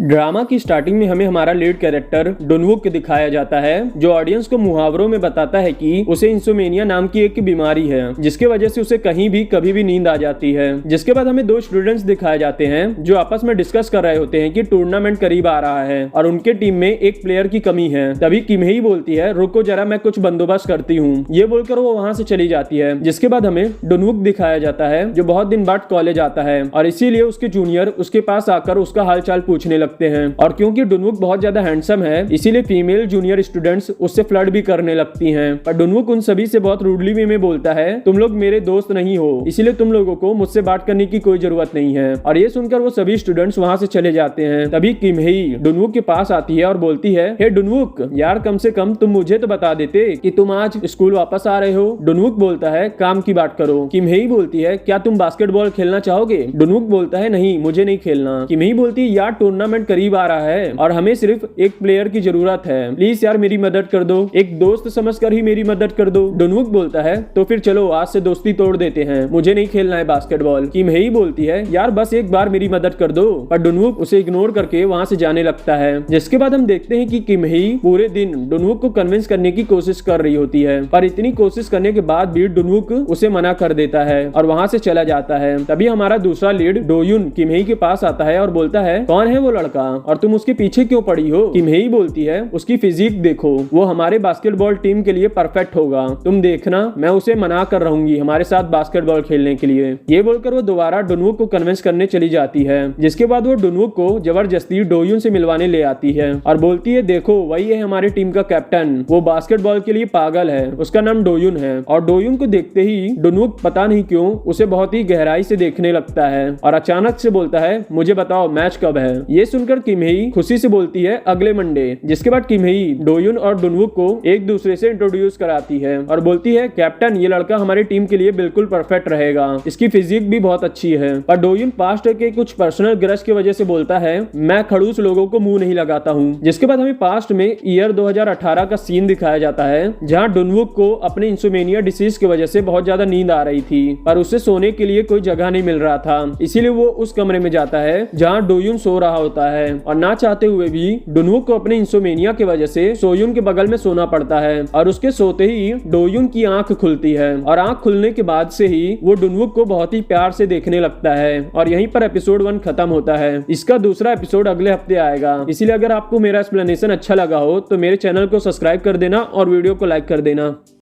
Drama की starting में हमें हमारा लीड कैरेक्टर डुनवुक दिखाया जाता है, जो ऑडियंस को मुहावरों में बताता है कि उसे इंसोमेनिया नाम की एक बीमारी है, जिसके वजह से उसे कहीं भी कभी भी नींद आ जाती है। जिसके बाद हमें दो स्टूडेंट्स दिखाए जाते हैं जो आपस में डिस्कस कर रहे होते हैं कि टूर्नामेंट करीब आ रहा है और उनके टीम में एक प्लेयर की कमी है। तभी किमहेई बोलती है, रुको जरा मैं कुछ बंदोबस्त करती हूँ। ये बोलकर वो वहाँ से चली जाती है। जिसके बाद हमें डुनवुक दिखाया जाता है जो बहुत दिन बाद कॉलेज आता है और इसीलिए उसके जूनियर उसके पास आकर उसका हालचाल पूछने लगते हैं। और क्योंकि डुनवुक बहुत ज्यादा हैंडसम है, इसीलिए फीमेल जूनियर स्टूडेंट्स उससे फ्लर्ट भी करने लगती हैं। पर डुनवुक उन सभी से बहुत रूडली वे में बोलता है, तुम लोग मेरे दोस्त नहीं हो, इसीलिए तुम लोगों को मुझसे बात करने की कोई जरूरत नहीं है। और ये सुनकर वो सभी स्टूडेंट्स वहाँ से चले जाते हैं। तभी किमहेई डुनवुक के पास आती है और बोलती है, हे डुनवुक, यार कम से कम तुम मुझे तो बता देते कि तुम आज स्कूल वापस आ रहे हो। डुनवुक बोलता है, काम की बात करो। किमहेई बोलती है, क्या तुम बास्केटबॉल खेलना चाहोगे? डुनवुक बोलता है, नहीं मुझे नहीं खेलना। किमहेई बोलती है, यार टूर्नामेंट करीब आ रहा है और हमें सिर्फ एक प्लेयर की जरूरत है, प्लीज यार मेरी मदद कर दो, एक दोस्त समझकर ही मेरी मदद कर दो। डुनवुक बोलता है, तो फिर चलो आज से दोस्ती तोड़ देते हैं, मुझे नहीं खेलना है बास्केटबॉल। किमहेई बोलती है, यार बस एक बार मेरी मदद कर दो। पर डुनवुक उसे इग्नोर करके वहां से जाने लगता है। जिसके बाद हम देखते हैं कि किमहेई पूरे दिन डुनवुक को कन्विंस करने की कोशिश कर रही होती है, पर इतनी कोशिश करने के बाद भी डुनवुक उसे मना कर देता है और वहां से चला जाता है। तभी हमारा दूसरा लीड डोयुन किमहेई के पास आता है और बोलता है, कौन है वो लड़का और तुम उसके पीछे क्यों पड़ी हो? किमहेई बोलती है, उसकी फिजिक देखो, वो हमारे बास्केटबॉल टीम के लिए परफेक्ट होगा, तुम देखना मैं उसे मना कर रहूंगी हमारे साथ बास्केटबॉल खेलने के लिए। ये बोलकर वो दोबारा डुनवुक को कन्विंस करने चली जाती है। जिसके बाद वो डुनवुक को जबरदस्ती डोयुन से मिलवाने ले आती है और बोलती है, देखो वही है हमारी टीम का कैप्टन, वो बास्केटबॉल के लिए पागल है, उसका नाम डोयुन है। और डोयुन को देखते ही डुनवुक पता नहीं क्यों उसे बहुत ही गहराई से देखने लगता है और अचानक से बोलता है, मुझे बताओ मैच कब है? ये सुनकर किमहेई खुशी से बोलती है, अगले मंडे। जिसके बाद किमहेई डोयुन और डुनवुक को एक दूसरे से इंट्रोड्यूस कराती है और बोलती है, कैप्टन ये लड़का हमारी टीम के लिए बिल्कुल परफेक्ट रहेगा, इसकी फिजिक भी बहुत अच्छी है। पर डोयुन पास्ट के कुछ पर्सनल ग्रज की वजह से बोलता है, मैं खड़ूस लोगों को मुंह नहीं लगाता हूँ। जिसके बाद हमें पास्ट में ईयर 2018 का सीन दिखाया जाता है, जहाँ डुनवुक को अपने इंसोमेनिया डिसीज की वजह से बहुत ज्यादा नींद आ रही थी, पर उसे सोने के लिए कोई जगह नहीं मिल रहा था। इसीलिए वो उस कमरे में जाता है जहाँ डोयुन सो रहा होता है और ना चाहते हुए भी डुनवुक को अपने इंसोमेनिया की वजह से सोयुन के बगल में सोना पड़ता है। और उसके सोते ही डोयुन की आंख खुलती है और आंख खुलने के बाद से ही वो डुनवुक को बहुत ही प्यार से देखने लगता है। और यहीं पर एपिसोड 1 खत्म होता है। इसका दूसरा एपिसोड अगले हफ्ते आएगा। इसीलिए अगर आपको मेरा एक्सप्लेनेशन अच्छा लगा हो तो मेरे चैनल को सब्सक्राइब कर देना और वीडियो को लाइक कर देना।